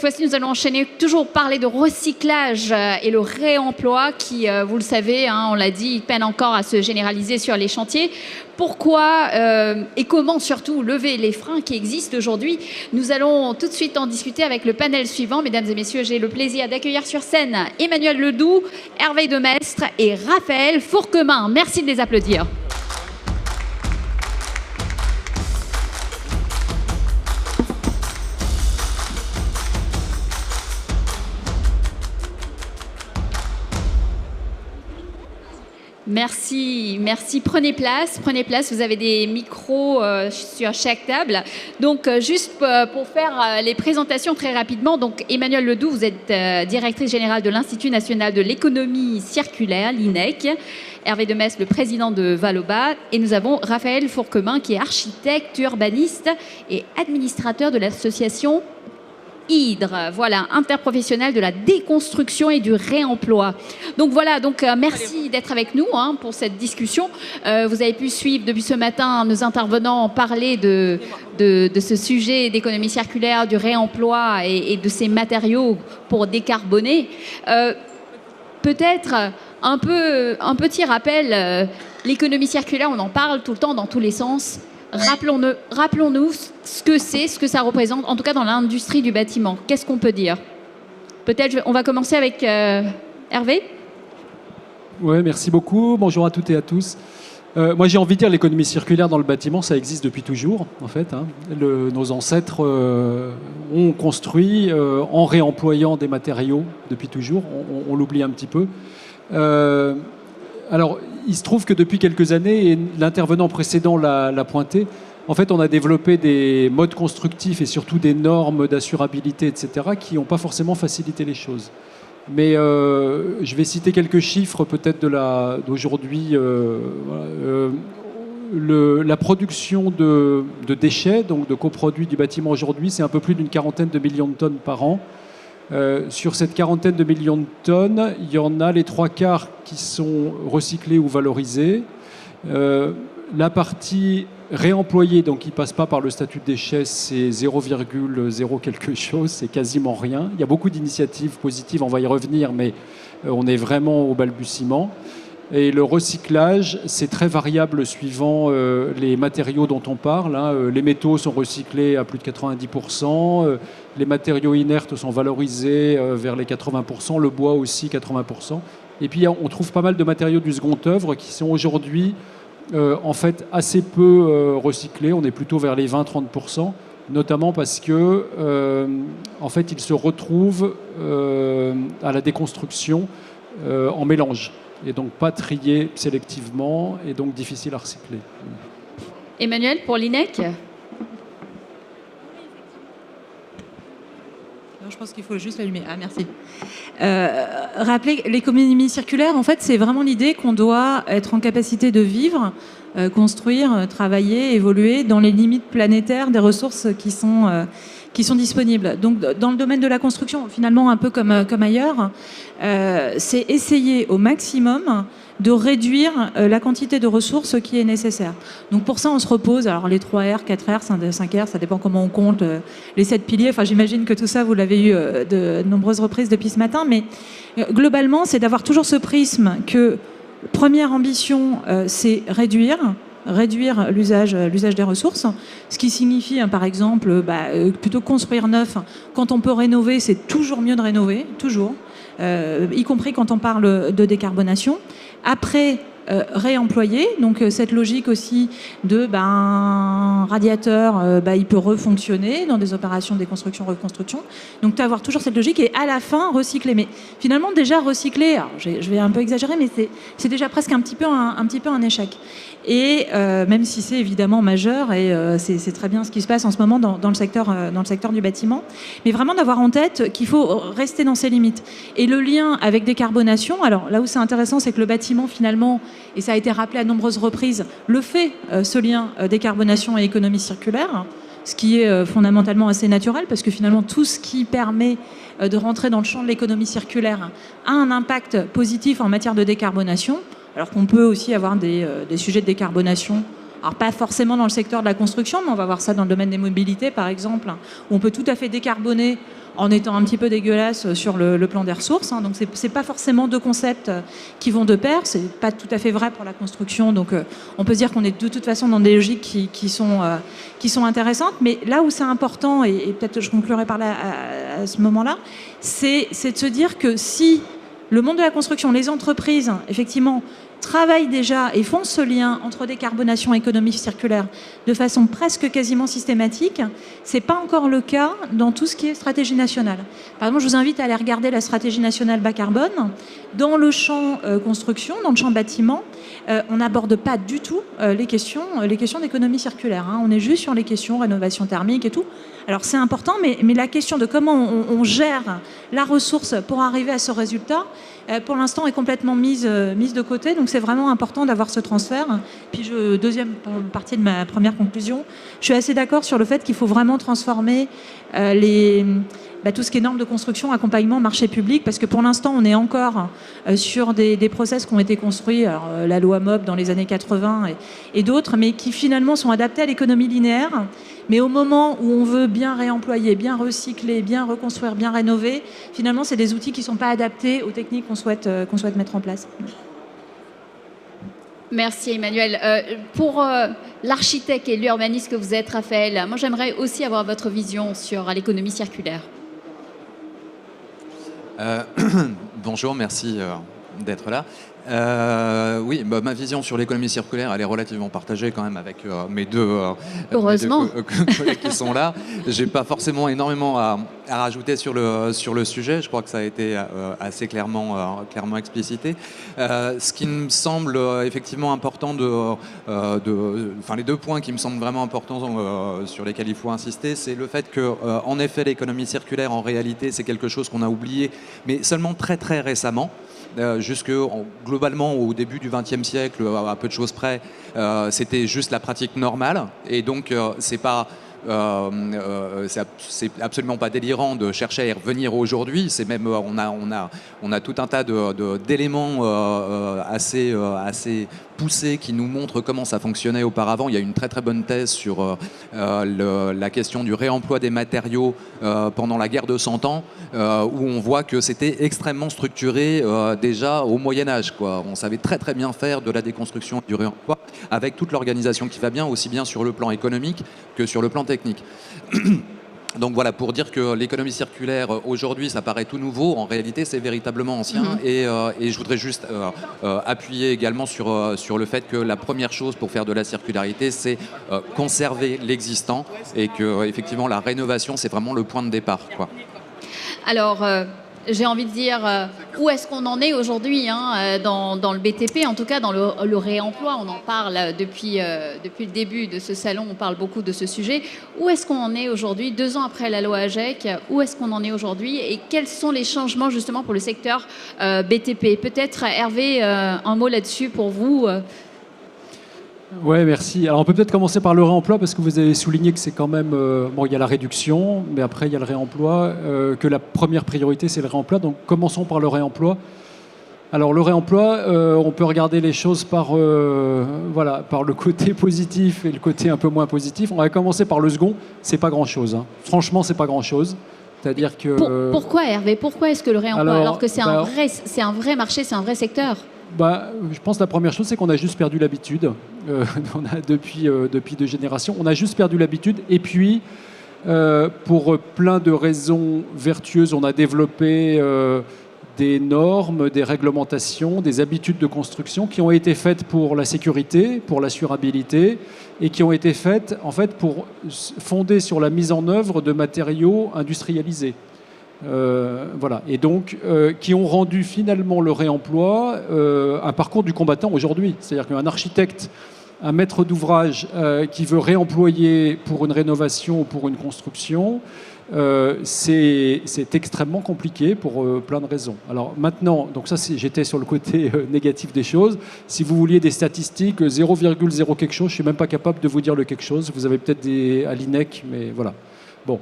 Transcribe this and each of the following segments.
fois-ci, nous allons enchaîner, toujours parler de recyclage et le réemploi qui, vous le savez, hein, on l'a dit, peine encore à se généraliser sur les chantiers. Pourquoi et comment surtout lever les freins qui existent aujourd'hui? Nous allons tout de suite en discuter avec le panel suivant. Mesdames et messieurs, j'ai le plaisir d'accueillir sur scène Emmanuel Ledoux, Hervé Demestre et Raphaël Fourquemin. Merci de les applaudir. Merci, merci. Prenez place, vous avez des micros sur chaque table. Donc, juste pour faire les présentations très rapidement, donc Emmanuel Ledoux, vous êtes directrice générale de l'Institut national de l'économie circulaire, l'INEC. Hervé Demestre, le président de Valobat. Et nous avons Raphaël Fourquemin, qui est architecte, urbaniste et administrateur de l'association Hydre, voilà, interprofessionnel de la déconstruction et du réemploi. Donc voilà, merci d'être avec nous hein, pour cette discussion. Vous avez pu suivre depuis ce matin nos intervenants parler de ce sujet d'économie circulaire, du réemploi et de ces matériaux pour décarboner. Peut-être un petit rappel, l'économie circulaire, on en parle tout le temps dans tous les sens. Rappelons-nous ce que c'est, ce que ça représente, en tout cas dans l'industrie du bâtiment. Qu'est-ce qu'on peut dire? Peut-être on va commencer avec Hervé. Oui, merci beaucoup. Bonjour à toutes et à tous. Moi, j'ai envie de dire l'économie circulaire dans le bâtiment, ça existe depuis toujours, en fait. Hein. Nos ancêtres ont construit en réemployant des matériaux depuis toujours. On l'oublie un petit peu. Alors, il se trouve que depuis quelques années, et l'intervenant précédent l'a pointé, en fait, on a développé des modes constructifs et surtout des normes d'assurabilité, etc., qui n'ont pas forcément facilité les choses. Mais je vais citer quelques chiffres peut-être d'aujourd'hui. La production de déchets, donc de coproduits du bâtiment aujourd'hui, c'est un peu plus d'une 40aine de millions de tonnes par an. Sur cette 40aine de millions de tonnes, il y en a les 3/4 qui sont recyclés ou valorisés. La partie réemployée, donc qui ne passe pas par le statut de déchet, c'est 0,0 quelque chose, c'est quasiment rien. Il y a beaucoup d'initiatives positives, on va y revenir, mais on est vraiment au balbutiement. Et le recyclage, c'est très variable suivant les matériaux dont on parle. Hein. Les métaux sont recyclés à plus de 90%, les matériaux inertes sont valorisés vers les 80%, le bois aussi 80%. Et puis on trouve pas mal de matériaux du second œuvre qui sont aujourd'hui en fait assez peu recyclés. On est plutôt vers les 20-30%, notamment parce que en fait ils se retrouvent à la déconstruction en mélange. Et donc pas trié sélectivement, et donc difficile à recycler. Emmanuel, pour l'INEC. Je pense qu'il faut juste l'allumer. Ah, merci. Rappeler l'économie circulaire, en fait, c'est vraiment l'idée qu'on doit être en capacité de vivre, construire, travailler, évoluer dans les limites planétaires des ressources qui sont disponibles. Donc, dans le domaine de la construction, finalement, un peu comme ailleurs, c'est essayer au maximum de réduire la quantité de ressources qui est nécessaire. Donc pour ça, on se repose, alors les 3R, 4R, 5R, ça dépend comment on compte, les 7 piliers, enfin j'imagine que tout ça, vous l'avez eu de nombreuses reprises depuis ce matin, mais globalement, c'est d'avoir toujours ce prisme que première ambition, c'est réduire l'usage des ressources, ce qui signifie, par exemple, plutôt construire neuf, quand on peut rénover, c'est toujours mieux de rénover, toujours, y compris quand on parle de décarbonation. Après, réemployer, donc cette logique aussi de un radiateur, il peut refonctionner dans des opérations de déconstruction, reconstruction, donc avoir toujours cette logique et à la fin recycler. Mais finalement déjà recycler, alors, je vais un peu exagérer, mais c'est déjà presque un petit peu un échec. Et même si c'est évidemment majeur et c'est très bien ce qui se passe en ce moment dans le secteur du bâtiment, mais vraiment d'avoir en tête qu'il faut rester dans ses limites. Et le lien avec décarbonation, alors là où c'est intéressant, c'est que le bâtiment finalement, et ça a été rappelé à de nombreuses reprises, le fait, ce lien décarbonation et économie circulaire, ce qui est fondamentalement assez naturel, parce que finalement tout ce qui permet de rentrer dans le champ de l'économie circulaire a un impact positif en matière de décarbonation, alors qu'on peut aussi avoir des sujets de décarbonation, alors pas forcément dans le secteur de la construction, mais on va voir ça dans le domaine des mobilités par exemple, où on peut tout à fait décarboner en étant un petit peu dégueulasse sur le plan des ressources. Hein. Donc c'est pas forcément deux concepts qui vont de pair. C'est pas tout à fait vrai pour la construction. Donc on peut se dire qu'on est de toute façon dans des logiques qui sont intéressantes. Mais là où c'est important, et peut-être je conclurai par là à ce moment-là, c'est de se dire que si le monde de la construction, les entreprises, effectivement, travaillent déjà et font ce lien entre décarbonation et économie circulaire de façon presque quasiment systématique, c'est pas encore le cas dans tout ce qui est stratégie nationale. Par exemple, je vous invite à aller regarder la stratégie nationale bas carbone. Dans le champ construction, dans le champ bâtiment, on n'aborde pas du tout les questions d'économie circulaire. Hein. On est juste sur les questions rénovation thermique et tout. Alors c'est important, mais la question de comment on gère la ressource pour arriver à ce résultat, pour l'instant, est complètement mise de côté. Donc c'est vraiment important d'avoir ce transfert. Puis deuxième partie de ma première conclusion, je suis assez d'accord sur le fait qu'il faut vraiment transformer tout ce qui est normes de construction, accompagnement, marché public, parce que pour l'instant, on est encore sur des process qui ont été construits, alors, la loi MOB dans les années 80 et d'autres, mais qui finalement sont adaptés à l'économie linéaire. Mais au moment où on veut bien réemployer, bien recycler, bien reconstruire, bien rénover, finalement, c'est des outils qui ne sont pas adaptés aux techniques qu'on souhaite mettre en place. Merci Emmanuel. Pour l'architecte et l'urbaniste que vous êtes, Raphaël, moi j'aimerais aussi avoir votre vision sur l'économie circulaire. Bonjour, merci d'être là. Oui, ma vision sur l'économie circulaire, elle est relativement partagée quand même avec mes deux collègues qui sont là. J'ai pas forcément énormément à rajouter sur le sujet. Je crois que ça a été assez clairement explicité. Ce qui me semble effectivement important les deux points qui me semblent vraiment importants sur lesquels il faut insister, c'est le fait que, en effet, l'économie circulaire, en réalité, c'est quelque chose qu'on a oublié, mais seulement très très récemment. Globalement, au début du XXe siècle, à peu de choses près, c'était juste la pratique normale. Et donc, c'est absolument pas délirant de chercher à y revenir aujourd'hui. C'est même, on a tout un tas d'éléments assez poussés qui nous montrent comment ça fonctionnait auparavant. Il y a une très très bonne thèse sur la question du réemploi des matériaux pendant la guerre de 100 ans, où on voit que c'était extrêmement structuré déjà au Moyen-Âge, quoi. On savait très très bien faire de la déconstruction et du réemploi avec toute l'organisation qui va bien, aussi bien sur le plan économique que sur le plan technique. Donc voilà, pour dire que l'économie circulaire, aujourd'hui, ça paraît tout nouveau. En réalité, c'est véritablement ancien. Et je voudrais juste appuyer également sur le fait que la première chose pour faire de la circularité, c'est conserver l'existant. Et que, effectivement, la rénovation, c'est vraiment le point de départ, quoi. Alors, j'ai envie de dire, où est-ce qu'on en est aujourd'hui dans le BTP, en tout cas dans le réemploi. On en parle depuis le début de ce salon, on parle beaucoup de ce sujet. Où est-ce qu'on en est aujourd'hui, 2 ans après la loi AGEC? Où est-ce qu'on en est aujourd'hui et quels sont les changements justement pour le secteur BTP? Peut-être Hervé, un mot là-dessus pour vous. Ouais, merci. Alors on peut peut-être commencer par le réemploi parce que vous avez souligné que c'est quand même il y a la réduction, mais après il y a le réemploi, que la première priorité c'est le réemploi. Donc commençons par le réemploi. Alors le réemploi, on peut regarder les choses par le côté positif et le côté un peu moins positif. On va commencer par le second. C'est pas grand-chose. Hein. Franchement, c'est pas grand-chose. C'est-à-dire que pourquoi Hervé? Pourquoi est-ce que le réemploi, alors que c'est un vrai marché, c'est un vrai secteur? Je pense que la première chose, c'est qu'on a juste perdu l'habitude. Depuis 2 générations, on a juste perdu l'habitude. Et puis, pour plein de raisons vertueuses, on a développé des normes, des réglementations, des habitudes de construction qui ont été faites pour la sécurité, pour l'assurabilité, et qui ont été faites en fait pour fonder sur la mise en œuvre de matériaux industrialisés. Et donc qui ont rendu finalement le réemploi un parcours du combattant aujourd'hui. C'est-à-dire qu'un architecte, un maître d'ouvrage qui veut réemployer pour une rénovation ou pour une construction, c'est extrêmement compliqué pour plein de raisons. Alors maintenant, donc ça j'étais sur le côté négatif des choses. Si vous vouliez des statistiques, 0,0 quelque chose, je ne suis même pas capable de vous dire le quelque chose. Vous avez peut-être à l'INEC, mais voilà. Bon.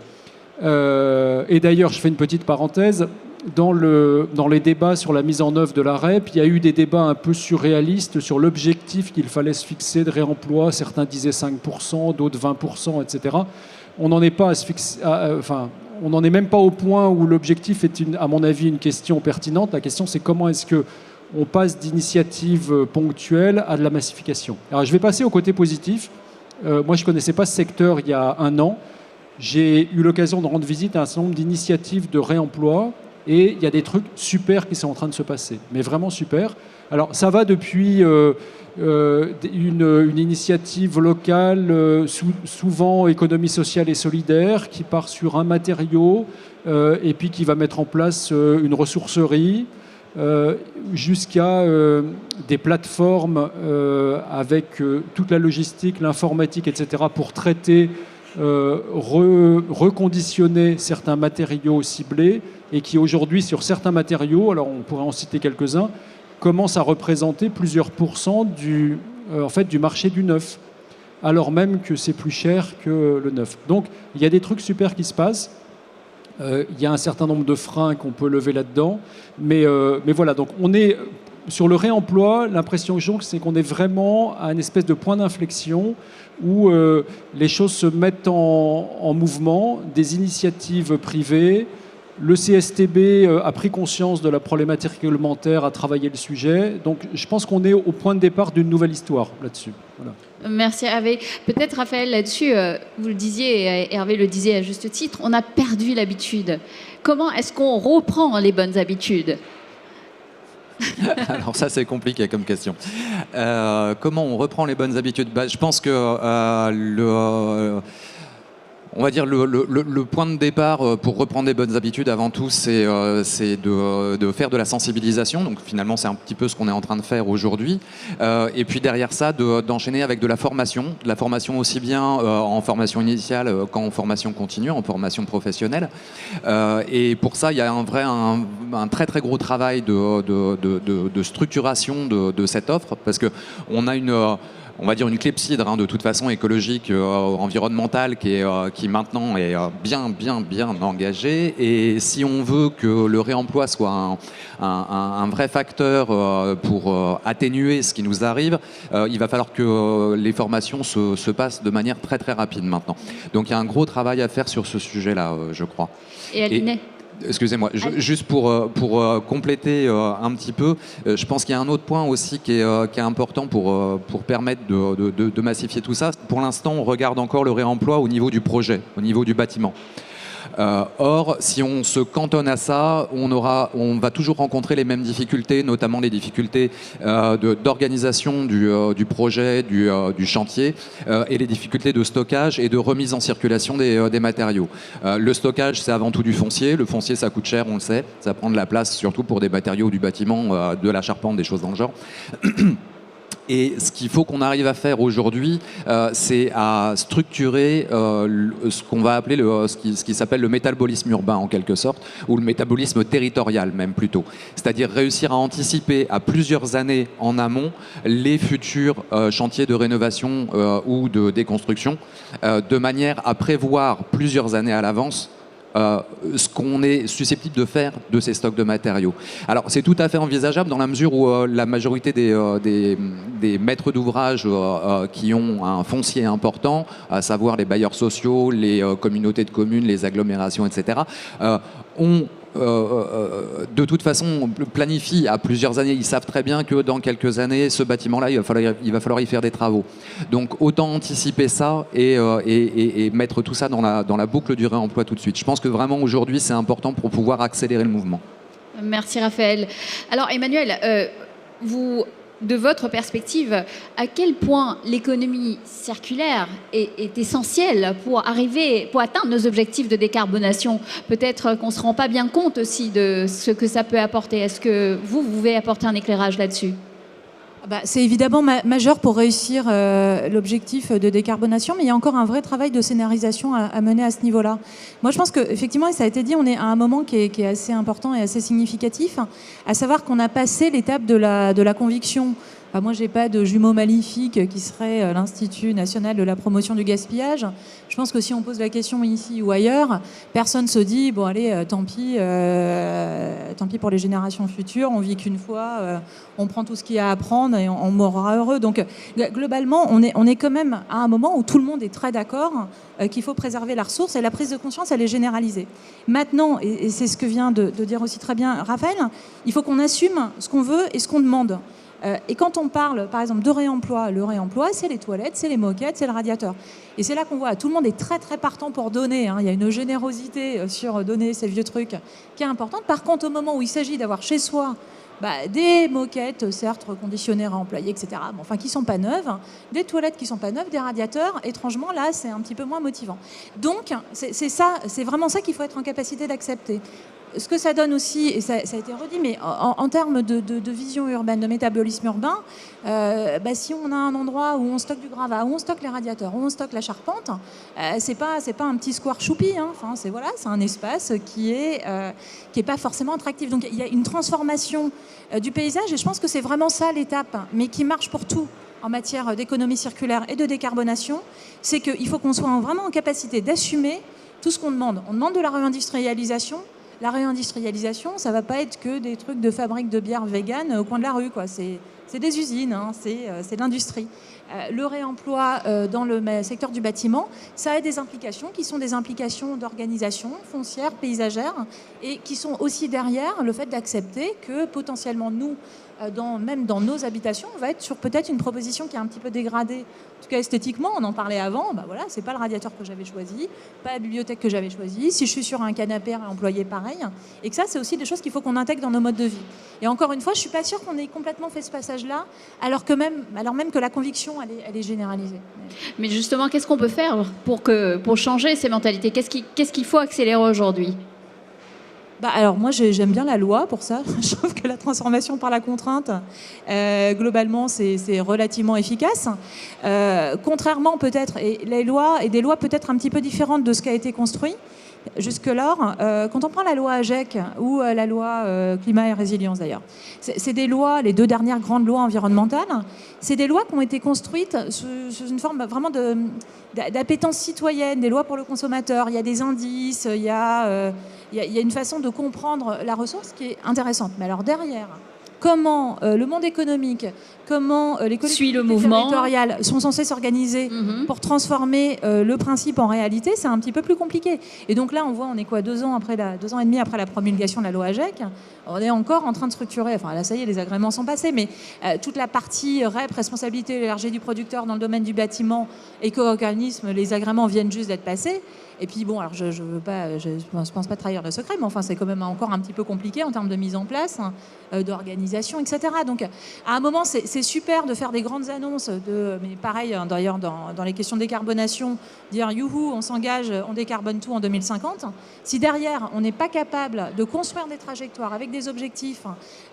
Et d'ailleurs, je fais une petite parenthèse, dans les débats sur la mise en œuvre de la REP, il y a eu des débats un peu surréalistes sur l'objectif qu'il fallait se fixer de réemploi. Certains disaient 5%, d'autres 20%, etc. On n'en est pas à se fixer... on n'en est même pas au point où l'objectif est, à mon avis, une question pertinente. La question, c'est comment est-ce qu'on passe d'initiatives ponctuelles à de la massification. Alors, je vais passer au côté positif. Moi, je ne connaissais pas ce secteur il y a un an. J'ai eu l'occasion de rendre visite à un certain nombre d'initiatives de réemploi et il y a des trucs super qui sont en train de se passer, mais vraiment super. Alors, ça va depuis une initiative locale, souvent économie sociale et solidaire, qui part sur un matériau et puis qui va mettre en place une ressourcerie, jusqu'à des plateformes avec toute la logistique, l'informatique, etc., pour traiter, reconditionner certains matériaux ciblés et qui aujourd'hui, sur certains matériaux, alors on pourrait en citer quelques-uns, commencent à représenter plusieurs pourcents du marché du neuf, alors même que c'est plus cher que le neuf. Donc il y a des trucs super qui se passent. Il y a un certain nombre de freins qu'on peut lever là-dedans. Mais voilà, donc on est sur le réemploi, l'impression que j'ai, c'est qu'on est vraiment à une espèce de point d'inflexion où les choses se mettent en mouvement, des initiatives privées. Le CSTB a pris conscience de la problématique réglementaire, a travaillé le sujet. Donc je pense qu'on est au point de départ d'une nouvelle histoire là-dessus. Voilà. Merci Hervé. Peut-être Raphaël, là-dessus, vous le disiez, et Hervé le disait à juste titre, on a perdu l'habitude. Comment est-ce qu'on reprend les bonnes habitudes ? Alors ça, c'est compliqué comme question. Comment on reprend les bonnes habitudes ? Je pense que on va dire le point de départ pour reprendre des bonnes habitudes, avant tout, c'est de faire de la sensibilisation. Donc finalement, c'est un petit peu ce qu'on est en train de faire aujourd'hui. Et puis derrière ça, d'enchaîner avec de la formation aussi bien en formation initiale qu'en formation continue, en formation professionnelle. Et pour ça, il y a un très très gros travail de structuration de cette offre, parce que on a on va dire une clepsydre de toute façon écologique, environnementale qui maintenant est bien engagée. Et si on veut que le réemploi soit un vrai facteur pour atténuer ce qui nous arrive, il va falloir que les formations se passent de manière très très rapide maintenant. Donc il y a un gros travail à faire sur ce sujet-là, je crois. Et Aline ? Excusez-moi, juste pour compléter un petit peu, je pense qu'il y a un autre point aussi qui est important pour permettre de massifier tout ça. Pour l'instant, on regarde encore le réemploi au niveau du projet, au niveau du bâtiment. Or, si on se cantonne à ça, on va toujours rencontrer les mêmes difficultés, notamment les difficultés d'organisation du projet, du chantier, et les difficultés de stockage et de remise en circulation des matériaux. Le stockage, c'est avant tout du foncier. Le foncier, ça coûte cher, on le sait. Ça prend de la place, surtout pour des matériaux du bâtiment, de la charpente, des choses dans le genre. Et ce qu'il faut qu'on arrive à faire aujourd'hui, c'est à structurer ce qu'on va appeler ce qui s'appelle le métabolisme urbain en quelque sorte, ou le métabolisme territorial même plutôt. C'est-à-dire réussir à anticiper à plusieurs années en amont les futurs chantiers de rénovation ou de déconstruction, de manière à prévoir plusieurs années à l'avance ce qu'on est susceptible de faire de ces stocks de matériaux. Alors c'est tout à fait envisageable dans la mesure où la majorité des maîtres d'ouvrage qui ont un foncier important, à savoir les bailleurs sociaux, les communautés de communes, les agglomérations, etc., ont de toute façon planifient à plusieurs années. Ils savent très bien que dans quelques années, ce bâtiment-là, il va falloir y faire des travaux. Donc autant anticiper ça et mettre tout ça dans la boucle du réemploi tout de suite. Je pense que vraiment aujourd'hui, c'est important pour pouvoir accélérer le mouvement. Merci Raphaël. Alors Emmanuel, de votre perspective, à quel point l'économie circulaire est essentielle pour atteindre nos objectifs de décarbonation ? Peut-être qu'on ne se rend pas bien compte aussi de ce que ça peut apporter. Est-ce que vous pouvez apporter un éclairage là-dessus ? C'est évidemment majeur pour réussir l'objectif de décarbonation, mais il y a encore un vrai travail de scénarisation à mener à ce niveau-là. Moi, je pense qu'effectivement, et ça a été dit, on est à un moment qui est assez important et assez significatif, à savoir qu'on a passé l'étape de la conviction Enfin, moi, j'ai pas de jumeau maléfique qui serait l'Institut national de la promotion du gaspillage. Je pense que si on pose la question ici ou ailleurs, personne se dit bon allez, tant pis pour les générations futures. On vit qu'une fois, on prend tout ce qu'il y a à prendre et on mourra heureux. Donc globalement, on est quand même à un moment où tout le monde est très d'accord qu'il faut préserver la ressource et la prise de conscience, elle est généralisée. Maintenant, et c'est ce que vient de dire aussi très bien Raphaël, il faut qu'on assume ce qu'on veut et ce qu'on demande. Et quand on parle, par exemple, de réemploi, le réemploi, c'est les toilettes, c'est les moquettes, c'est le radiateur. Et c'est là qu'on voit, tout le monde est très très partant pour donner. Il y a une générosité sur donner ces vieux trucs qui est importante. Par contre, au moment où il s'agit d'avoir chez soi des moquettes, certes reconditionnées, réemployées, etc., mais enfin qui ne sont pas neuves, des toilettes qui ne sont pas neuves, des radiateurs, étrangement, là, c'est un petit peu moins motivant. Donc, c'est vraiment ça qu'il faut être en capacité d'accepter. Ce que ça donne aussi, et ça a été redit, mais en termes de vision urbaine, de métabolisme urbain, si on a un endroit où on stocke du gravat, où on stocke les radiateurs, où on stocke la charpente, c'est pas un petit square choupi, hein. Enfin, c'est un espace qui est pas forcément attractif. Donc il y a une transformation du paysage, et je pense que c'est vraiment ça l'étape, mais qui marche pour tout en matière d'économie circulaire et de décarbonation, c'est qu'il faut qu'on soit vraiment en capacité d'assumer tout ce qu'on demande. On demande de la réindustrialisation. La réindustrialisation, ça ne va pas être que des trucs de fabrique de bière vegan au coin de la rue, quoi. C'est des usines, hein, c'est l'industrie. Le réemploi dans le secteur du bâtiment, ça a des implications qui sont des implications d'organisation foncière, paysagère, et qui sont aussi derrière le fait d'accepter que potentiellement nous, même dans nos habitations, on va être sur peut-être une proposition qui est un petit peu dégradée. En tout cas, esthétiquement, on en parlait avant, c'est pas le radiateur que j'avais choisi, pas la bibliothèque que j'avais choisie, si je suis sur un canapé réemployé pareil, et que ça, c'est aussi des choses qu'il faut qu'on intègre dans nos modes de vie. Et encore une fois, je suis pas sûre qu'on ait complètement fait ce passage-là, alors même que la conviction, elle est généralisée. Mais justement, qu'est-ce qu'on peut faire pour changer ces mentalités ? Qu'est-ce qu'il faut accélérer aujourd'hui ? Alors moi j'aime bien la loi pour ça. Je trouve que la transformation par la contrainte, globalement c'est relativement efficace. Contrairement peut-être, et des lois peut-être un petit peu différentes de ce qui a été construit jusque-là, quand on prend la loi AGEC ou la loi climat et résilience d'ailleurs, c'est des lois, les deux dernières grandes lois environnementales, c'est des lois qui ont été construites sous une forme vraiment d'appétence citoyenne, des lois pour le consommateur. Il y a des indices, il y a une façon de comprendre la ressource qui est intéressante. Mais alors derrière, comment le monde économique, comment les collectivités territoriales sont censées s'organiser pour transformer le principe en réalité, c'est un petit peu plus compliqué. Et donc là, on voit, on est quoi, 2 ans et demi après la promulgation de la loi AGEC, on est encore en train de structurer, enfin là ça y est, les agréments sont passés, mais toute la partie REP, responsabilité élargie du producteur dans le domaine du bâtiment, éco-organisme, les agréments viennent juste d'être passés. Et puis bon, alors je pense pas trahir le secret, mais enfin c'est quand même encore un petit peu compliqué en termes de mise en place, d'organisation, etc. Donc à un moment, c'est super de faire des grandes annonces, mais pareil d'ailleurs dans les questions de décarbonation, dire youhou, on s'engage, on décarbone tout en 2050. Si derrière, on n'est pas capable de construire des trajectoires avec des objectifs,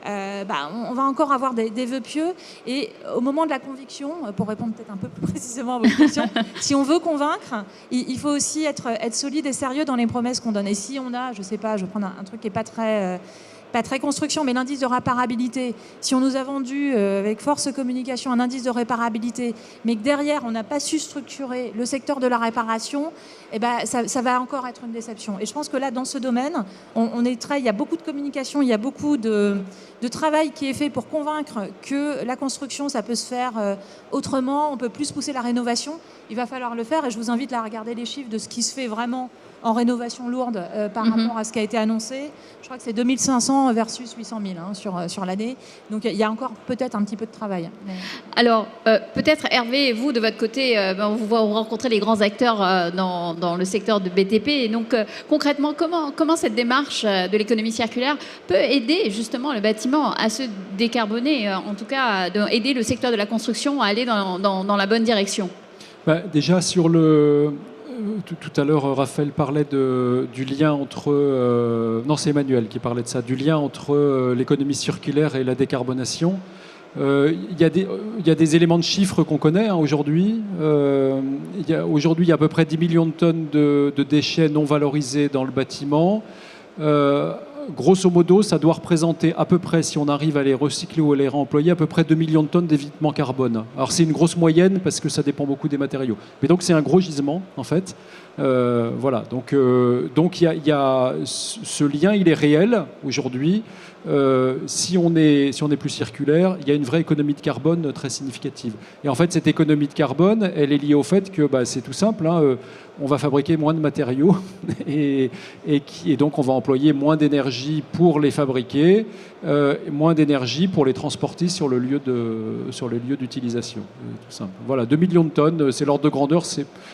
on va encore avoir des vœux pieux. Et au moment de la conviction, pour répondre peut-être un peu plus précisément à votre question, si on veut convaincre, il faut aussi être solide et sérieux dans les promesses qu'on donne. Et si on a, je sais pas, je vais prendre un truc qui est pas très construction, mais l'indice de réparabilité, si on nous a vendu avec force communication un indice de réparabilité, mais que derrière on n'a pas su structurer le secteur de la réparation, ça va encore être une déception. Et je pense que là, dans ce domaine, il y a beaucoup de communication, il y a beaucoup de travail qui est fait pour convaincre que la construction, ça peut se faire autrement, on peut plus pousser la rénovation. Il va falloir le faire, et je vous invite à regarder les chiffres de ce qui se fait vraiment en rénovation lourde par rapport à ce qui a été annoncé. Je crois que c'est 2500 versus 800 000 sur l'année. Donc il y a encore peut-être un petit peu de travail. Mais... Alors, peut-être Hervé, vous, de votre côté, vous rencontrez les grands acteurs dans le secteur de BTP. Et donc, concrètement, comment cette démarche de l'économie circulaire peut aider justement le bâtiment à se décarboner, en tout cas aider le secteur de la construction à aller dans la bonne direction ? Déjà, tout à l'heure, Raphaël parlait du lien entre... non, c'est Emmanuel qui parlait de ça, du lien entre l'économie circulaire et la décarbonation. Il y a des éléments de chiffres qu'on connaît aujourd'hui. Aujourd'hui, il y a à peu près 10 millions de tonnes de déchets non valorisés dans le bâtiment. grosso modo, ça doit représenter à peu près, si on arrive à les recycler ou à les réemployer, à peu près 2 millions de tonnes d'évitement carbone. Alors c'est une grosse moyenne parce que ça dépend beaucoup des matériaux. Mais donc c'est un gros gisement, en fait. Voilà, donc il y a ce lien, il est réel aujourd'hui. Si on est plus circulaire, il y a une vraie économie de carbone très significative. Et en fait, cette économie de carbone, elle est liée au fait que c'est tout simple, hein, on va fabriquer moins de matériaux et donc on va employer moins d'énergie pour les fabriquer, moins d'énergie pour les transporter sur le lieu d'utilisation. Tout simple. Voilà, 2 millions de tonnes, c'est l'ordre de grandeur.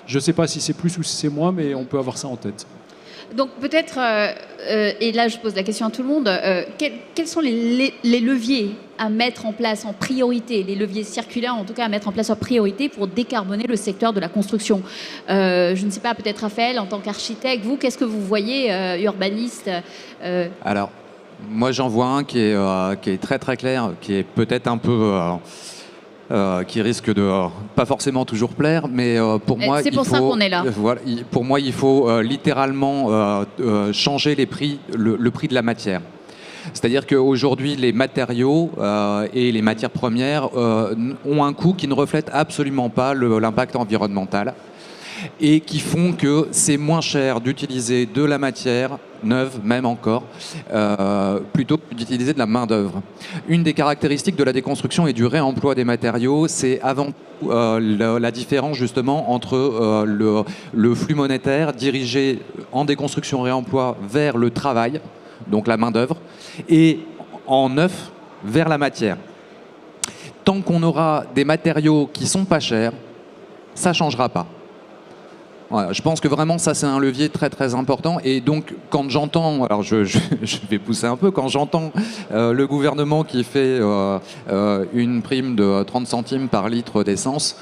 Je ne sais pas si c'est plus ou si c'est moins, mais on peut avoir ça en tête. Donc peut-être, et là je pose la question à tout le monde, quels sont les leviers à mettre en place en priorité, les leviers circulaires en tout cas à mettre en place en priorité pour décarboner le secteur de la construction? Je ne sais pas, peut-être Raphaël, en tant qu'architecte, vous, qu'est-ce que vous voyez, urbaniste? Alors, moi j'en vois un qui est très très clair, qui est peut-être un peu... qui risque de pas forcément toujours plaire, mais pour moi, c'est pour ça qu'on est là. Voilà, pour moi, il faut littéralement changer les prix, le prix de la matière. C'est-à-dire qu'aujourd'hui, les matériaux et les matières premières ont un coût qui ne reflète absolument pas l'impact environnemental et qui font que c'est moins cher d'utiliser de la matière neuve, même encore, plutôt que d'utiliser de la main-d'œuvre. Une des caractéristiques de la déconstruction et du réemploi des matériaux, c'est avant tout la différence justement entre le flux monétaire dirigé en déconstruction-réemploi vers le travail, donc la main-d'œuvre, et en neuf vers la matière. Tant qu'on aura des matériaux qui sont pas chers, ça ne changera pas. Voilà, je pense que vraiment ça c'est un levier très très important et donc quand j'entends, alors je vais pousser un peu, quand j'entends le gouvernement qui fait une prime de 30 centimes par litre d'essence,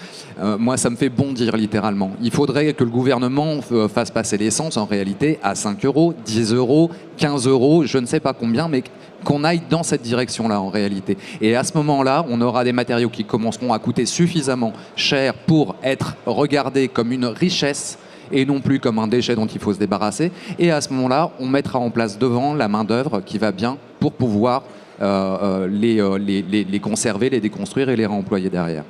moi ça me fait bondir littéralement. Il faudrait que le gouvernement fasse passer l'essence en réalité à 5 euros, 10 euros, 15 euros, je ne sais pas combien, mais qu'on aille dans cette direction-là en réalité. Et à ce moment-là, on aura des matériaux qui commenceront à coûter suffisamment cher pour être regardés comme une richesse et non plus comme un déchet dont il faut se débarrasser. Et à ce moment-là, on mettra en place devant la main-d'œuvre qui va bien pour pouvoir les conserver, les déconstruire et les réemployer derrière.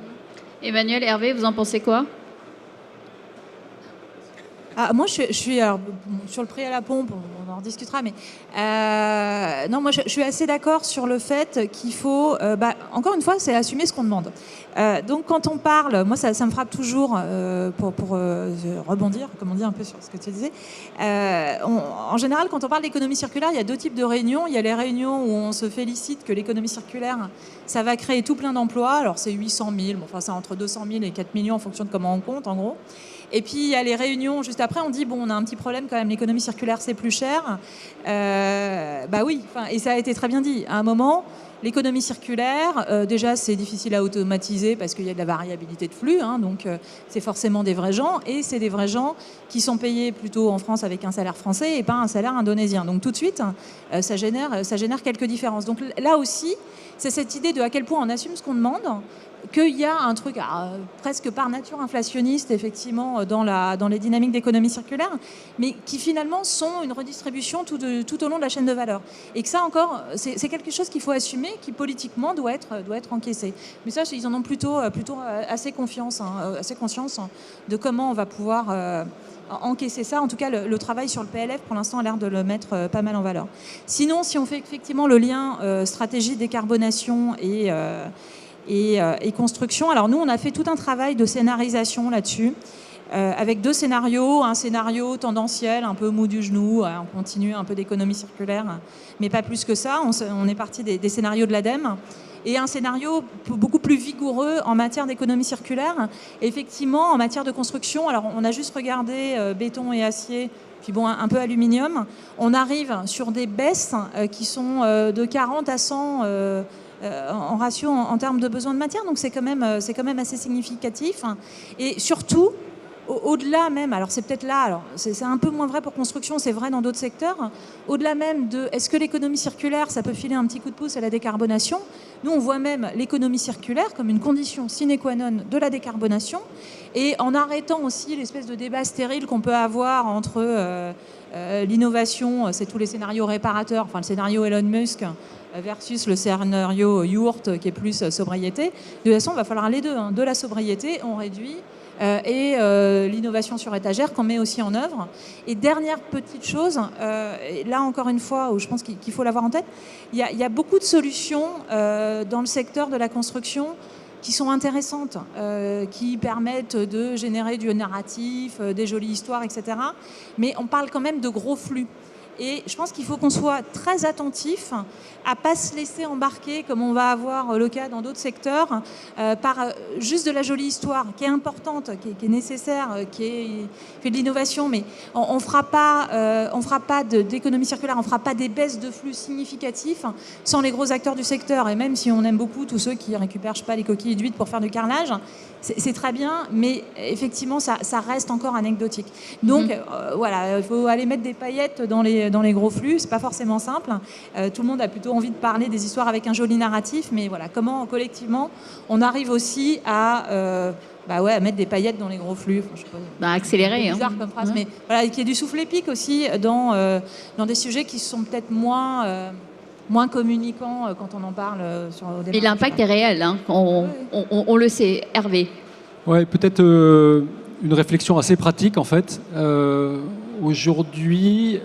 Emmanuel, Hervé, vous en pensez quoi? Moi, je suis alors, sur le prix à la pompe, on en rediscutera, mais non, moi, je suis assez d'accord sur le fait qu'il faut, encore une fois, c'est assumer ce qu'on demande. Donc, quand on parle, moi, ça me frappe toujours pour rebondir, comme on dit un peu sur ce que tu disais. En général, quand on parle d'économie circulaire, il y a deux types de réunions. Il y a les réunions où on se félicite que l'économie circulaire, ça va créer tout plein d'emplois. Alors, c'est 800 000, enfin, c'est entre 200 000 et 4 millions en fonction de comment on compte, en gros. Et puis, il y a les réunions juste après, on dit, bon, on a un petit problème quand même, l'économie circulaire, c'est plus cher. Oui, et ça a été très bien dit. À un moment, l'économie circulaire, déjà, c'est difficile à automatiser parce qu'il y a de la variabilité de flux, hein, donc c'est forcément des vrais gens, et c'est des vrais gens qui sont payés plutôt en France avec un salaire français et pas un salaire indonésien. Donc tout de suite, ça génère quelques différences. Donc là aussi, c'est cette idée de à quel point on assume ce qu'on demande, qu'il y a un truc presque par nature inflationniste, effectivement, dans les dynamiques d'économie circulaire, mais qui finalement sont une redistribution tout au long de la chaîne de valeur. Et que ça encore, c'est quelque chose qu'il faut assumer, qui politiquement doit être encaissé. Mais ça, ils en ont plutôt assez conscience de comment on va pouvoir encaisser ça. En tout cas, le travail sur le PLF, pour l'instant, a l'air de le mettre pas mal en valeur. Sinon, si on fait effectivement le lien stratégie décarbonation et construction. Alors nous, on a fait tout un travail de scénarisation là-dessus, avec deux scénarios. Un scénario tendanciel, un peu mou du genou, on continue un peu d'économie circulaire, mais pas plus que ça. On est parti des scénarios de l'ADEME. Et un scénario beaucoup plus vigoureux en matière d'économie circulaire. Et effectivement, en matière de construction, alors on a juste regardé béton et acier, puis bon, un peu aluminium. On arrive sur des baisses qui sont de 40 à 100 en ratio en termes de besoin de matière, donc c'est quand même assez significatif. Et surtout, au-delà même, alors c'est peut-être là, alors c'est un peu moins vrai pour construction, c'est vrai dans d'autres secteurs, au-delà même de est-ce que l'économie circulaire, ça peut filer un petit coup de pouce à la décarbonation, nous on voit même l'économie circulaire comme une condition sine qua non de la décarbonation, et en arrêtant aussi l'espèce de débat stérile qu'on peut avoir entre l'innovation, c'est tous les scénarios réparateurs, enfin le scénario Elon Musk versus le scénario Yourt qui est plus sobriété. De toute façon, il va falloir les deux, de la sobriété, on réduit, et l'innovation sur étagère qu'on met aussi en œuvre. Et dernière petite chose, et là encore une fois, où je pense qu'il faut l'avoir en tête, il y a beaucoup de solutions dans le secteur de la construction qui sont intéressantes, qui permettent de générer du narratif, des jolies histoires, etc. Mais on parle quand même de gros flux. Et je pense qu'il faut qu'on soit très attentif à ne pas se laisser embarquer, comme on va avoir le cas dans d'autres secteurs, par juste de la jolie histoire, qui est importante, qui est nécessaire, qui fait de l'innovation, mais on ne fera pas d'économie circulaire, on ne fera pas des baisses de flux significatifs sans les gros acteurs du secteur. Et même si on aime beaucoup tous ceux qui récupèrent, je sais pas, les coquilles d'huîtres pour faire du carrelage, c'est très bien, mais effectivement, ça reste encore anecdotique. Donc, voilà, il faut aller mettre des paillettes dans les gros flux. C'est pas forcément simple. Tout le monde a plutôt envie de parler des histoires avec un joli narratif, mais voilà, comment collectivement on arrive aussi à mettre des paillettes dans les gros flux. Enfin, je sais pas, accélérer. C'est bizarre comme phrase, mais voilà, qu'il y ait du souffle épique aussi dans des sujets qui sont peut-être moins communicants quand on en parle sur le débat. Et l'impact est réel, hein. On le sait. Hervé. Ouais, peut-être une réflexion assez pratique en fait. Aujourd'hui,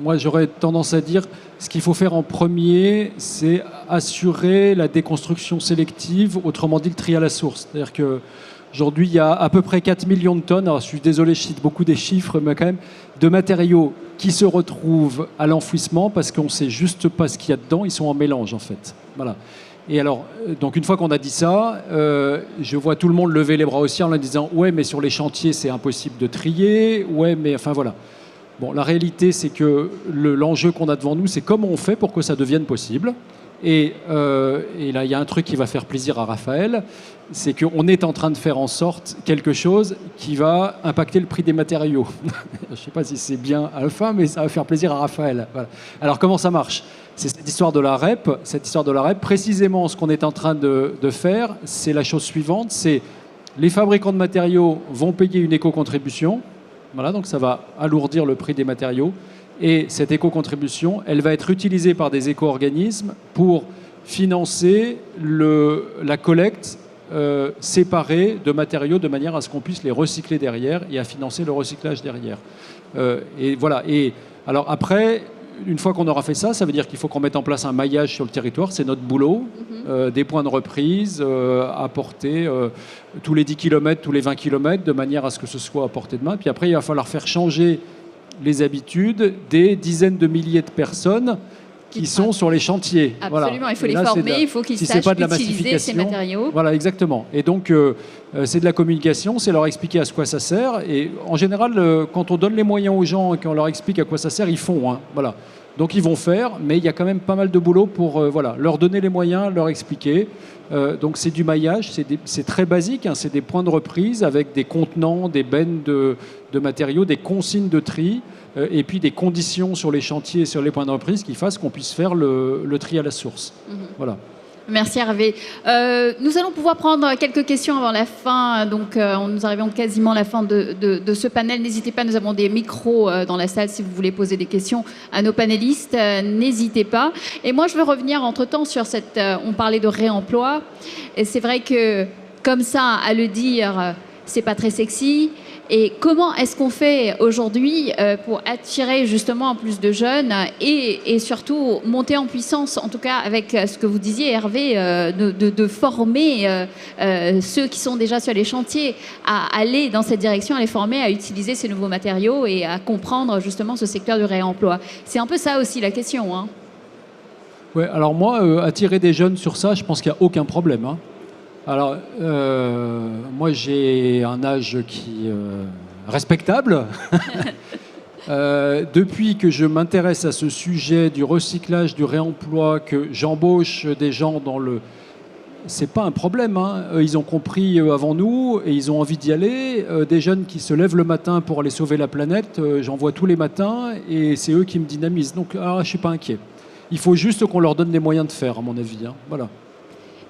moi j'aurais tendance à dire ce qu'il faut faire en premier, c'est assurer la déconstruction sélective, autrement dit le tri à la source. C'est-à-dire qu'aujourd'hui, il y a à peu près 4 millions de tonnes, alors je suis désolé, je cite beaucoup des chiffres, mais quand même, de matériaux qui se retrouvent à l'enfouissement parce qu'on ne sait juste pas ce qu'il y a dedans, ils sont en mélange en fait. Voilà. Et alors, donc une fois qu'on a dit ça, je vois tout le monde lever les bras au ciel en disant « Ouais, mais sur les chantiers, c'est impossible de trier. Ouais, mais enfin voilà. » Bon, la réalité, c'est que l'enjeu qu'on a devant nous, c'est comment on fait pour que ça devienne possible. Et là, il y a un truc qui va faire plaisir à Raphaël, c'est qu'on est en train de faire en sorte quelque chose qui va impacter le prix des matériaux. Je ne sais pas si c'est bien à la fin, mais ça va faire plaisir à Raphaël. Voilà. Alors, comment ça marche ? C'est cette histoire de la REP. Cette histoire de la REP, précisément, ce qu'on est en train de faire, c'est la chose suivante, c'est les fabricants de matériaux vont payer une éco-contribution. Voilà, donc ça va alourdir le prix des matériaux. Et cette éco-contribution, elle va être utilisée par des éco-organismes pour financer la collecte séparée de matériaux de manière à ce qu'on puisse les recycler derrière et à financer le recyclage derrière. Et voilà. Et alors après, une fois qu'on aura fait ça, ça veut dire qu'il faut qu'on mette en place un maillage sur le territoire. C'est notre boulot. Des points de reprise apporter tous les 10 km, tous les 20 km, de manière à ce que ce soit à portée de main. Puis après, il va falloir faire changer les habitudes des dizaines de milliers de personnes qui sont sur les chantiers. Absolument, voilà. Il faut les former, il faut qu'ils sachent utiliser ces matériaux. Voilà, exactement. Et donc, c'est de la communication, c'est leur expliquer à quoi ça sert. Et en général, quand on donne les moyens aux gens et qu'on leur explique à quoi ça sert, ils font. Voilà. Donc, ils vont faire, mais il y a quand même pas mal de boulot pour leur donner les moyens, leur expliquer. Donc, c'est du maillage, c'est très basique. C'est des points de reprise avec des contenants, des bennes de matériaux, des consignes de tri. Et puis des conditions sur les chantiers et sur les points de reprise qui fassent qu'on puisse faire le tri à la source. Voilà. Merci Hervé. Nous allons pouvoir prendre quelques questions avant la fin. Donc, nous arrivons quasiment à la fin de ce panel. N'hésitez pas, nous avons des micros dans la salle si vous voulez poser des questions à nos panélistes. N'hésitez pas. Et moi, je veux revenir entre-temps sur on parlait de réemploi. Et c'est vrai que, comme ça, à le dire, c'est pas très sexy. Et comment est-ce qu'on fait aujourd'hui pour attirer justement plus de jeunes et surtout monter en puissance, en tout cas avec ce que vous disiez Hervé, de former ceux qui sont déjà sur les chantiers à aller dans cette direction, à les former à utiliser ces nouveaux matériaux et à comprendre justement ce secteur du réemploi. C'est un peu ça aussi la question. Hein. Ouais, alors moi, attirer des jeunes sur ça, je pense qu'il n'y a aucun problème. Alors, moi, j'ai un âge qui respectable. Depuis que je m'intéresse à ce sujet du recyclage, du réemploi, que j'embauche des gens dans c'est pas un problème, hein. Ils ont compris avant nous et ils ont envie d'y aller. Des jeunes qui se lèvent le matin pour aller sauver la planète, j'en vois tous les matins et c'est eux qui me dynamisent. Donc, je suis pas inquiet. Il faut juste qu'on leur donne les moyens de faire, à mon avis, hein. Voilà.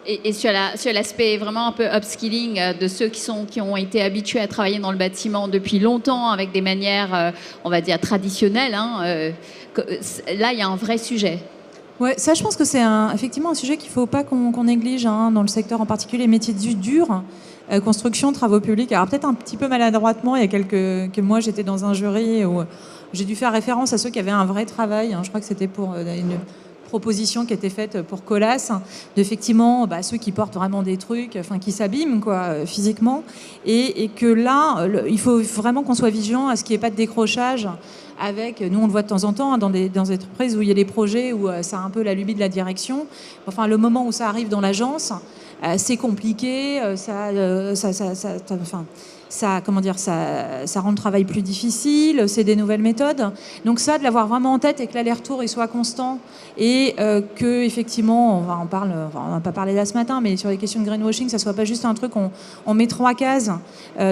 Et sur l'aspect vraiment un peu upskilling de ceux qui ont été habitués à travailler dans le bâtiment depuis longtemps avec des manières, on va dire, traditionnelles, hein, là, il y a un vrai sujet. Ouais, ça, je pense que c'est effectivement un sujet qu'il ne faut pas qu'on néglige, hein, dans le secteur en particulier, les métiers durs, construction, travaux publics. Alors peut-être un petit peu maladroitement, il y a quelques mois, j'étais dans un jury où j'ai dû faire référence à ceux qui avaient un vrai travail, hein. Je crois que c'était pour une proposition qui était faite pour Colas, d'effectivement ceux qui portent vraiment des trucs, enfin qui s'abîment quoi, physiquement, et que là, il faut vraiment qu'on soit vigilant à ce qu'il n'y ait pas de décrochage. Avec, nous on le voit de temps en temps, hein, dans des entreprises où il y a des projets où ça a un peu la lubie de la direction. Enfin, le moment où ça arrive dans l'agence, c'est compliqué, ça rend le travail plus difficile, c'est des nouvelles méthodes. Donc ça, de l'avoir vraiment en tête et que l'aller-retour il soit constant et que effectivement, on n'a pas parlé là ce matin, mais sur les questions de greenwashing, ça soit pas juste un truc, on met 3 cases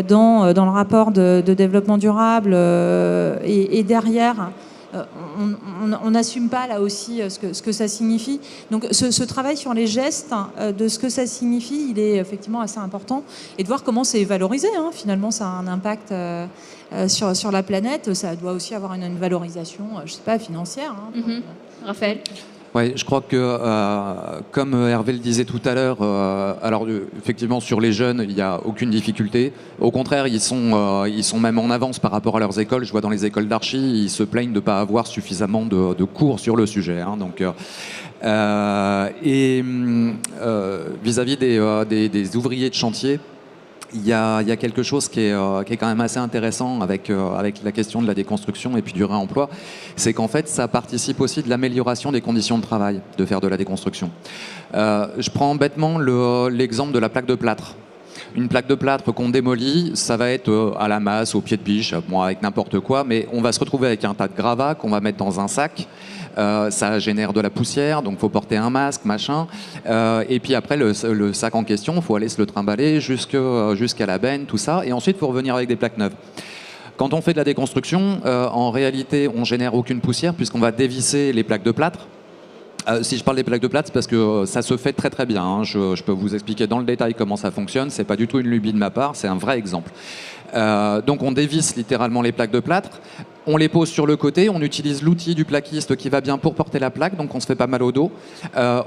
dans le rapport de développement durable et derrière. On n'assume pas là aussi ce que ça signifie. Donc ce travail sur les gestes de ce que ça signifie, il est effectivement assez important. Et de voir comment c'est valorisé, hein. Finalement, ça a un impact sur la planète. Ça doit aussi avoir une valorisation, je sais pas, financière, hein. Raphaël? Oui, je crois que, comme Hervé le disait tout à l'heure, alors effectivement sur les jeunes, il n'y a aucune difficulté. Au contraire, ils sont même en avance par rapport à leurs écoles. Je vois dans les écoles d'archi, ils se plaignent de ne pas avoir suffisamment de cours sur le sujet, hein. Donc, vis-à-vis des ouvriers de chantier, il y a quelque chose qui est quand même assez intéressant avec la question de la déconstruction et puis du réemploi, c'est qu'en fait ça participe aussi de l'amélioration des conditions de travail de faire de la déconstruction. Je prends bêtement l'exemple de la plaque de plâtre. Une plaque de plâtre qu'on démolit, ça va être à la masse, au pied de biche, avec n'importe quoi, mais on va se retrouver avec un tas de gravats qu'on va mettre dans un sac. Ça génère de la poussière, donc il faut porter un masque, machin. Et puis après, le sac en question, il faut aller se le trimballer jusqu'à la benne, tout ça. Et ensuite, il faut revenir avec des plaques neuves. Quand on fait de la déconstruction, en réalité, on génère aucune poussière puisqu'on va dévisser les plaques de plâtre. Si je parle des plaques de plâtre, c'est parce que ça se fait très très bien, hein. Je peux vous expliquer dans le détail comment ça fonctionne. C'est pas du tout une lubie de ma part, c'est un vrai exemple. Donc on dévisse littéralement les plaques de plâtre. On les pose sur le côté, on utilise l'outil du plaquiste qui va bien pour porter la plaque, donc on se fait pas mal au dos.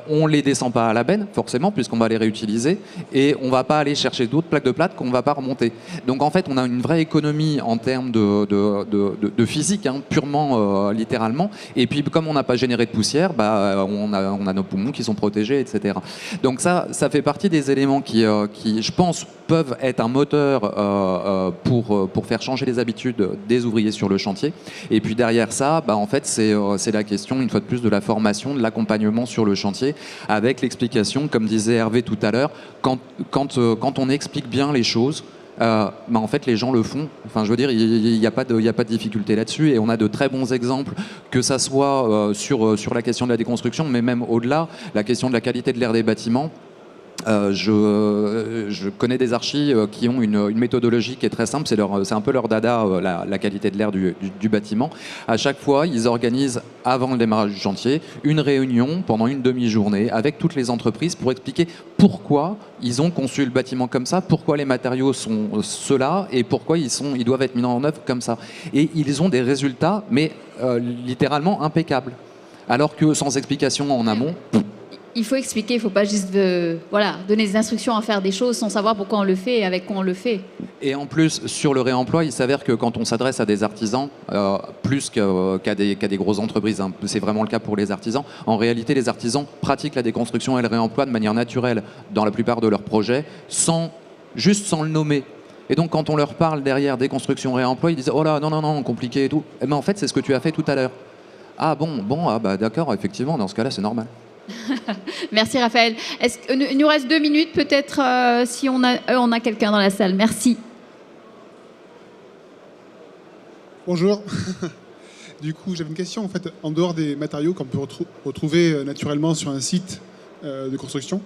On les descend pas à la benne, forcément, puisqu'on va les réutiliser, et on va pas aller chercher d'autres plaques de plâtre qu'on va pas remonter. Donc en fait, on a une vraie économie en termes de physique, hein, purement littéralement. Et puis comme on n'a pas généré de poussière, on a nos poumons qui sont protégés, etc. Donc ça fait partie des éléments qui je pense, peuvent être un moteur pour faire changer les habitudes des ouvriers sur le chantier. Et puis derrière ça, en fait, c'est la question, une fois de plus, de la formation, de l'accompagnement sur le chantier, avec l'explication, comme disait Hervé tout à l'heure, quand on explique bien les choses, en fait, les gens le font. Enfin, je veux dire, il n'y a pas de difficulté là-dessus, et on a de très bons exemples, que ça soit sur la question de la déconstruction, mais même au-delà, la question de la qualité de l'air des bâtiments. Je connais des archis qui ont une méthodologie qui est très simple, c'est un peu leur dada, la qualité de l'air du bâtiment. À chaque fois, ils organisent, avant le démarrage du chantier, une réunion pendant une demi-journée avec toutes les entreprises pour expliquer pourquoi ils ont conçu le bâtiment comme ça, pourquoi les matériaux sont ceux-là et pourquoi ils doivent être mis en œuvre comme ça. Et ils ont des résultats, mais littéralement impeccables. Alors que sans explication en amont... Il faut expliquer, il ne faut pas juste donner des instructions à faire des choses sans savoir pourquoi on le fait et avec quoi on le fait. Et en plus, sur le réemploi, il s'avère que quand on s'adresse à des artisans, plus qu'à des grosses entreprises, hein, c'est vraiment le cas pour les artisans, en réalité, les artisans pratiquent la déconstruction et le réemploi de manière naturelle dans la plupart de leurs projets, juste sans le nommer. Et donc, quand on leur parle derrière déconstruction réemploi, ils disent « Oh là, non, compliqué et tout ». Mais en fait, c'est ce que tu as fait tout à l'heure. Ah bon, d'accord, effectivement, dans ce cas-là, c'est normal. Merci Raphaël. Il nous reste 2 minutes peut-être si on a quelqu'un dans la salle. Merci. Bonjour. Du coup, j'avais une question. En fait, en dehors des matériaux qu'on peut retrouver naturellement sur un site de construction,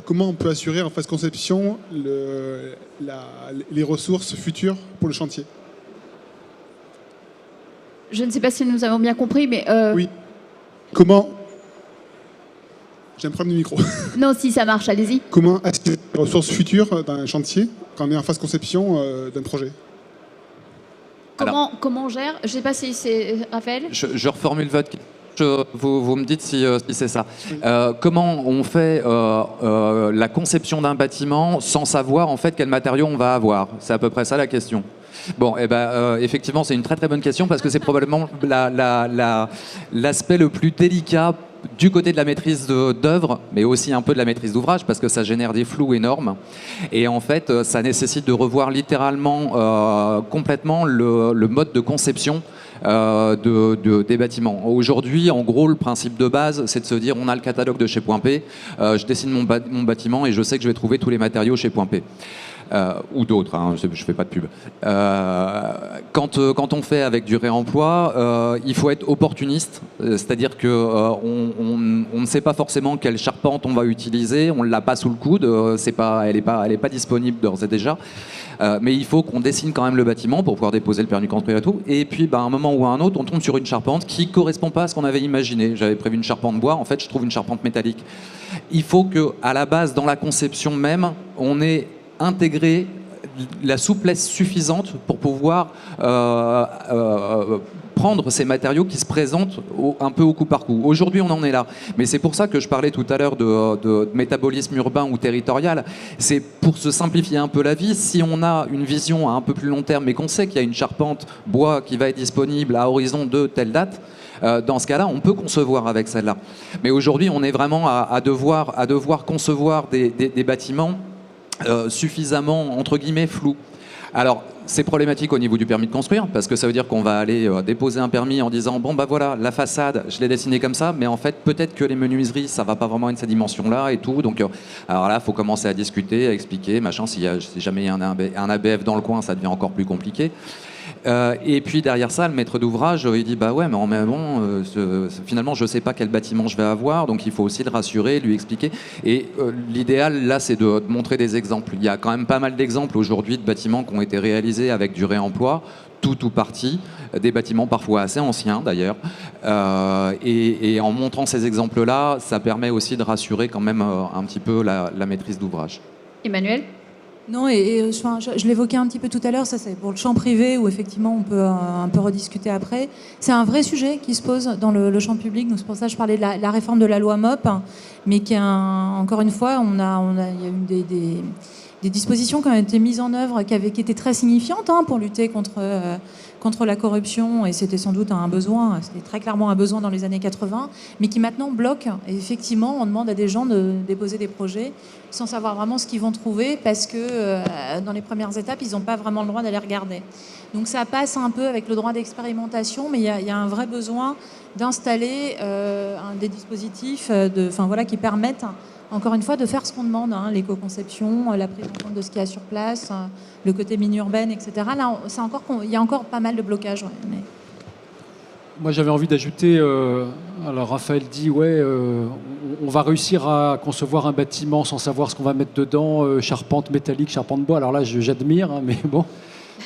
comment on peut assurer en phase conception les ressources futures pour le chantier? Je ne sais pas si nous avons bien compris, mais... Oui. Comment... J'ai un problème de micro. Non, si ça marche, allez-y. Comment assurer les ressources futures d'un chantier quand on est en phase conception d'un projet? Comment on gère? Je ne sais pas si c'est Raphaël. Je reformule votre question. Vous me dites si c'est ça. Comment on fait la conception d'un bâtiment sans savoir en fait quel matériau on va avoir? C'est à peu près ça la question. Bon, effectivement, c'est une très très bonne question parce que c'est probablement l'aspect le plus délicat du côté de la maîtrise d'œuvre, mais aussi un peu de la maîtrise d'ouvrage, parce que ça génère des flous énormes. Et en fait, ça nécessite de revoir littéralement complètement le mode de conception des bâtiments. Aujourd'hui, en gros, le principe de base, c'est de se dire, on a le catalogue de chez Point P, je dessine mon bâtiment et je sais que je vais trouver tous les matériaux chez Point P. Ou d'autres, hein, je ne fais pas de pub. Quand on fait avec du réemploi, il faut être opportuniste, c'est-à-dire qu'on ne sait pas forcément quelle charpente on va utiliser, on ne l'a pas sous le coude, elle n'est pas disponible d'ores et déjà, mais il faut qu'on dessine quand même le bâtiment pour pouvoir déposer le permis de construire et tout. Et puis, à un moment ou à un autre, on tombe sur une charpente qui ne correspond pas à ce qu'on avait imaginé. J'avais prévu une charpente bois, en fait, je trouve une charpente métallique. Il faut qu'à la base, dans la conception même, on ait intégrer la souplesse suffisante pour pouvoir prendre ces matériaux qui se présentent un peu au coup par coup. Aujourd'hui, on en est là. Mais c'est pour ça que je parlais tout à l'heure de métabolisme urbain ou territorial. C'est pour se simplifier un peu la vie. Si on a une vision à un peu plus long terme, mais qu'on sait qu'il y a une charpente bois qui va être disponible à horizon de telle date, dans ce cas-là, on peut concevoir avec celle-là. Mais aujourd'hui, on est vraiment à devoir concevoir des bâtiments suffisamment, entre guillemets, flou. Alors, c'est problématique au niveau du permis de construire, parce que ça veut dire qu'on va aller déposer un permis en disant, bon, voilà, la façade, je l'ai dessinée comme ça, mais en fait, peut-être que les menuiseries, ça va pas vraiment être cette dimension-là et tout. Donc, alors là, il faut commencer à discuter, à expliquer, machin. Si jamais il y a un ABF dans le coin, ça devient encore plus compliqué. Et puis derrière ça, le maître d'ouvrage, il dit ouais, mais bon, finalement, je ne sais pas quel bâtiment je vais avoir, donc il faut aussi le rassurer, lui expliquer. Et l'idéal, là, c'est de montrer des exemples. Il y a quand même pas mal d'exemples aujourd'hui de bâtiments qui ont été réalisés avec du réemploi, tout ou partie, des bâtiments parfois assez anciens d'ailleurs. Et en montrant ces exemples-là, ça permet aussi de rassurer quand même un petit peu la maîtrise d'ouvrage. Emmanuel? Non, je l'évoquais un petit peu tout à l'heure, ça c'est pour le champ privé où effectivement on peut un peu rediscuter après. C'est un vrai sujet qui se pose dans le champ public, donc c'est pour ça que je parlais de la réforme de la loi MOP, mais encore une fois, il y a eu des dispositions qui ont été mises en œuvre qui étaient très signifiantes pour lutter contre la corruption, et c'était sans doute un besoin, c'était très clairement un besoin dans les années 80, mais qui maintenant bloque. Et effectivement, on demande à des gens de déposer des projets sans savoir vraiment ce qu'ils vont trouver, parce que dans les premières étapes, ils n'ont pas vraiment le droit d'aller regarder. Donc ça passe un peu avec le droit d'expérimentation, mais il y a un vrai besoin d'installer des dispositifs qui permettent, encore une fois, de faire ce qu'on demande, l'éco-conception, la prise en compte de ce qu'il y a sur place, le côté mini-urbaine, etc. Là, il y a encore pas mal de blocages. Ouais, mais... Moi, j'avais envie d'ajouter, alors Raphaël dit, on va réussir à concevoir un bâtiment sans savoir ce qu'on va mettre dedans, charpente métallique, charpente bois. Alors là, j'admire, mais bon...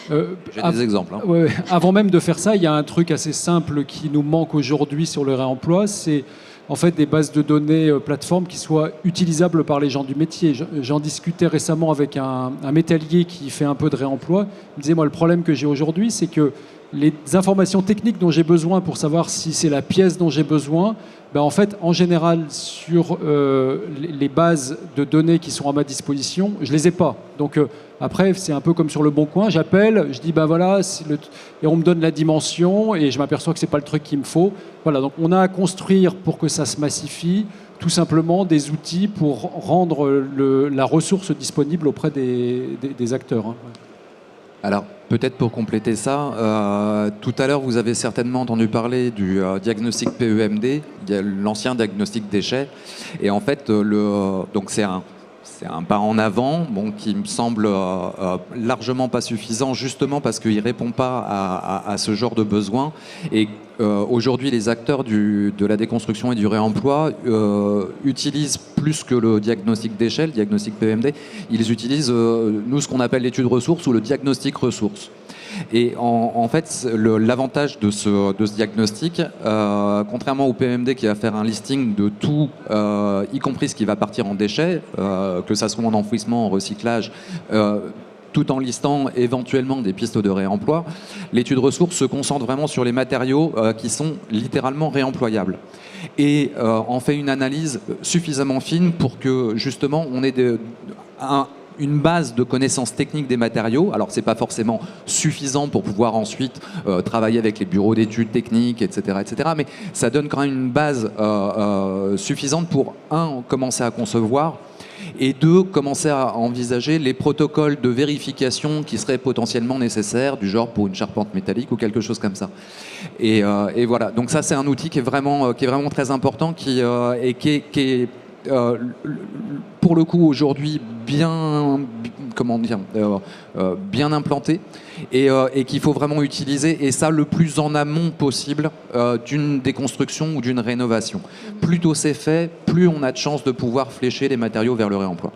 J'ai des exemples. Avant même de faire ça, il y a un truc assez simple qui nous manque aujourd'hui sur le réemploi, c'est en fait des bases de données plateformes qui soient utilisables par les gens du métier. J'en discutais récemment avec un métallier qui fait un peu de réemploi. Il me disait, moi, le problème que j'ai aujourd'hui, c'est que les informations techniques dont j'ai besoin pour savoir si c'est la pièce dont j'ai besoin, en fait, en général, sur les bases de données qui sont à ma disposition, je ne les ai pas. Donc après, c'est un peu comme sur le Bon Coin, j'appelle, je dis voilà, et on me donne la dimension et je m'aperçois que ce n'est pas le truc qu'il me faut. Voilà, donc on a à construire pour que ça se massifie, tout simplement des outils pour rendre la ressource disponible auprès des acteurs. Alors, peut-être pour compléter ça, tout à l'heure, vous avez certainement entendu parler du diagnostic PEMD, l'ancien diagnostic déchets. Et en fait, donc c'est un pas en avant, bon, qui me semble largement pas suffisant, justement parce qu'il répond pas à ce genre de besoin. Et aujourd'hui, les acteurs de la déconstruction et du réemploi utilisent plus que le diagnostic d'échelle, diagnostic PMD, ils utilisent nous ce qu'on appelle l'étude ressources ou le diagnostic ressources. Et en fait, l'avantage de ce diagnostic, contrairement au PMD qui va faire un listing de tout, y compris ce qui va partir en déchets, que ça soit en enfouissement, en recyclage, tout en listant éventuellement des pistes de réemploi, l'étude ressources se concentre vraiment sur les matériaux qui sont littéralement réemployables. Et en fait une analyse suffisamment fine pour que justement on ait une base de connaissances techniques des matériaux. Alors, c'est pas forcément suffisant pour pouvoir ensuite travailler avec les bureaux d'études techniques, etc., etc. Mais ça donne quand même une base suffisante pour, commencer à concevoir, et deux, commencer à envisager les protocoles de vérification qui seraient potentiellement nécessaires, du genre pour une charpente métallique ou quelque chose comme ça. Et voilà. Donc ça, c'est un outil qui est vraiment très important, qui est pour le coup aujourd'hui bien implanté et qu'il faut vraiment utiliser, et ça le plus en amont possible d'une déconstruction ou d'une rénovation. Plus tôt c'est fait, plus on a de chances de pouvoir flécher les matériaux vers le réemploi.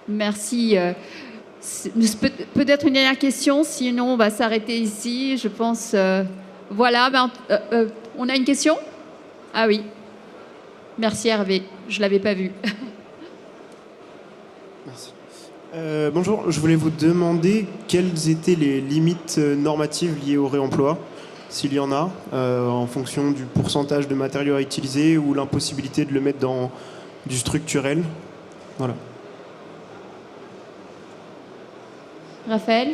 Merci. Peut-être une dernière question, sinon on va s'arrêter ici, je pense. Voilà, on a une question ? Ah oui. Merci Hervé, je ne l'avais pas vu. Merci. Bonjour, je voulais vous demander quelles étaient les limites normatives liées au réemploi, s'il y en a, en fonction du pourcentage de matériaux à utiliser ou l'impossibilité de le mettre dans du structurel. Voilà. Raphaël ?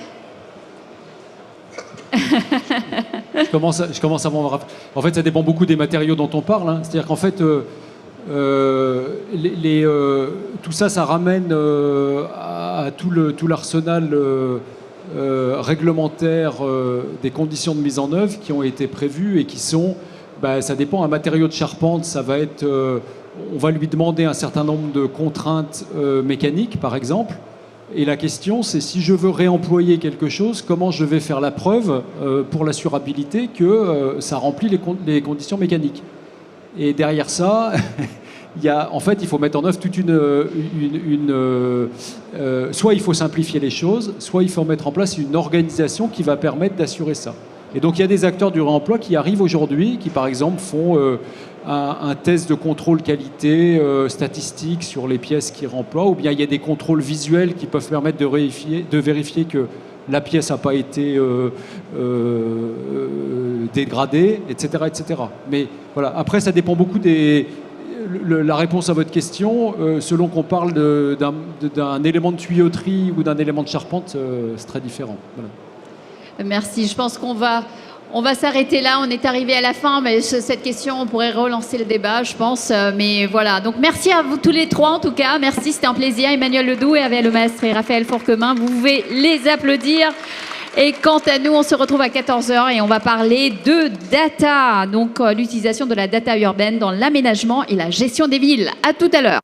Je commence avant. En fait, ça dépend beaucoup des matériaux dont on parle. C'est-à-dire qu'en fait, tout ça, ça ramène à tout l'arsenal réglementaire des conditions de mise en œuvre qui ont été prévues et qui sont, ça dépend. Un matériau de charpente, ça va être, on va lui demander un certain nombre de contraintes mécaniques, par exemple. Et la question, c'est si je veux réemployer quelque chose, comment je vais faire la preuve pour l'assurabilité que ça remplit les conditions mécaniques. Et derrière ça, il faut mettre en œuvre toute soit il faut simplifier les choses, soit il faut mettre en place une organisation qui va permettre d'assurer ça. Et donc il y a des acteurs du réemploi qui arrivent aujourd'hui, qui par exemple font un test de contrôle qualité statistique sur les pièces qu'ils réemploient, ou bien il y a des contrôles visuels qui peuvent permettre de vérifier que la pièce n'a pas été dégradée, etc., etc. Mais voilà, après ça dépend beaucoup la réponse à votre question, selon qu'on parle d'un élément de tuyauterie ou d'un élément de charpente, c'est très différent. Voilà. Merci. Je pense qu'on va s'arrêter là. On est arrivé à la fin, mais cette question, on pourrait relancer le débat, je pense. Mais voilà. Donc, merci à vous tous les trois, en tout cas. Merci, c'était un plaisir. Emmanuel Ledoux, Hervé Lemaistre et Raphaël Fourquemin. Vous pouvez les applaudir. Et quant à nous, on se retrouve à 14h et on va parler de data. Donc, l'utilisation de la data urbaine dans l'aménagement et la gestion des villes. À tout à l'heure.